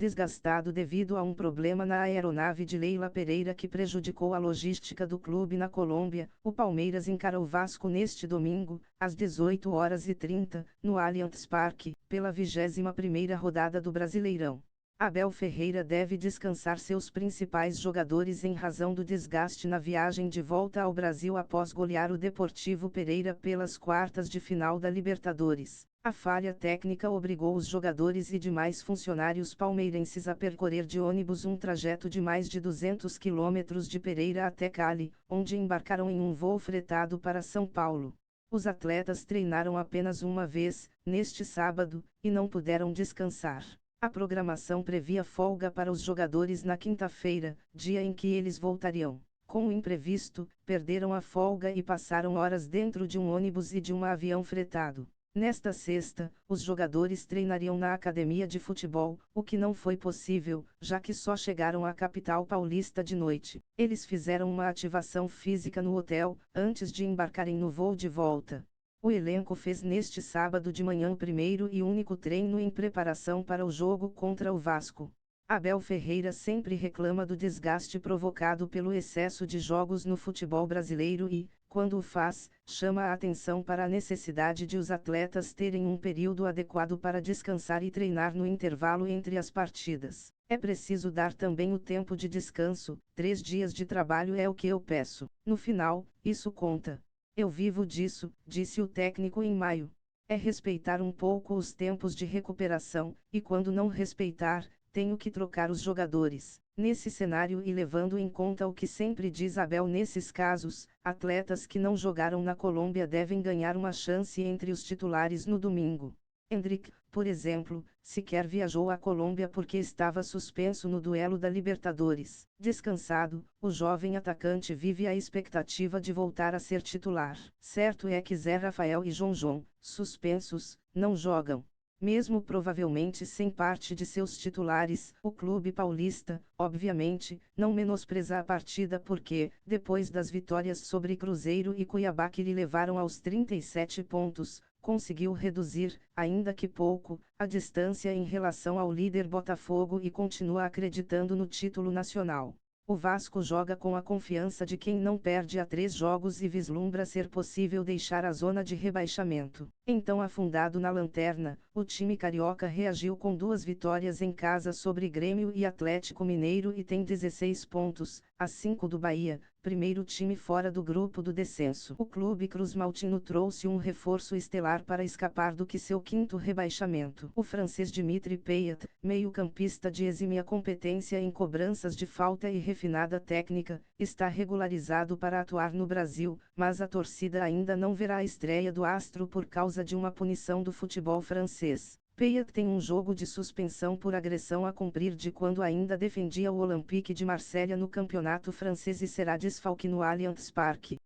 desgastado devido a um problema na aeronave de Leila Pereira que prejudicou a logística do clube na Colômbia. O Palmeiras encara o Vasco neste domingo, às 18h30, no Allianz Parque, pela 21ª rodada do Brasileirão. Abel Ferreira deve descansar seus principais jogadores em razão do desgaste na viagem de volta ao Brasil após golear o Deportivo Pereira pelas quartas de final da Libertadores. A falha técnica obrigou os jogadores e demais funcionários palmeirenses a percorrer de ônibus um trajeto de mais de 200 quilômetros de Pereira até Cali, onde embarcaram em um voo fretado para São Paulo. Os atletas treinaram apenas uma vez, neste sábado, e não puderam descansar. A programação previa folga para os jogadores na quinta-feira, dia em que eles voltariam. Com o imprevisto, perderam a folga e passaram horas dentro de um ônibus e de um avião fretado. Nesta sexta, os jogadores treinariam na academia de futebol, o que não foi possível, já que só chegaram à capital paulista de noite. Eles fizeram uma ativação física no hotel, antes de embarcarem no voo de volta. O elenco fez neste sábado de manhã o primeiro e único treino em preparação para o jogo contra o Vasco. Abel Ferreira sempre reclama do desgaste provocado pelo excesso de jogos no futebol brasileiro e, quando o faz, chama a atenção para a necessidade de os atletas terem um período adequado para descansar e treinar no intervalo entre as partidas. É preciso dar também o tempo de descanso, 3 dias de trabalho é o que eu peço. No final, isso conta. Eu vivo disso, disse o técnico em maio. É respeitar um pouco os tempos de recuperação, e quando não respeitar, tenho que trocar os jogadores. Nesse cenário e levando em conta o que sempre diz Abel nesses casos, atletas que não jogaram na Colômbia devem ganhar uma chance entre os titulares no domingo. Endrick, por exemplo, sequer viajou à Colômbia porque estava suspenso no duelo da Libertadores. Descansado, o jovem atacante vive a expectativa de voltar a ser titular. Certo é que Zé Rafael e João, suspensos, não jogam. Mesmo provavelmente sem parte de seus titulares, o clube paulista, obviamente, não menospreza a partida porque, depois das vitórias sobre Cruzeiro e Cuiabá que lhe levaram aos 37 pontos, conseguiu reduzir, ainda que pouco, a distância em relação ao líder Botafogo e continua acreditando no título nacional. O Vasco joga com a confiança de quem não perde há 3 jogos e vislumbra ser possível deixar a zona de rebaixamento. Então, afundado na lanterna, o time carioca reagiu com 2 vitórias em casa sobre Grêmio e Atlético Mineiro e tem 16 pontos, a 5 do Bahia, primeiro time fora do grupo do descenso. O clube cruzmaltino trouxe um reforço estelar para escapar do que seu 5º rebaixamento. O francês Dimitri Payet, meio-campista de exímia competência em cobranças de falta e refinada técnica, está regularizado para atuar no Brasil, mas a torcida ainda não verá a estreia do astro por causa de uma punição do futebol francês. Payet tem um jogo de suspensão por agressão a cumprir de quando ainda defendia o Olympique de Marselha no campeonato francês e será desfalque no Allianz Parque.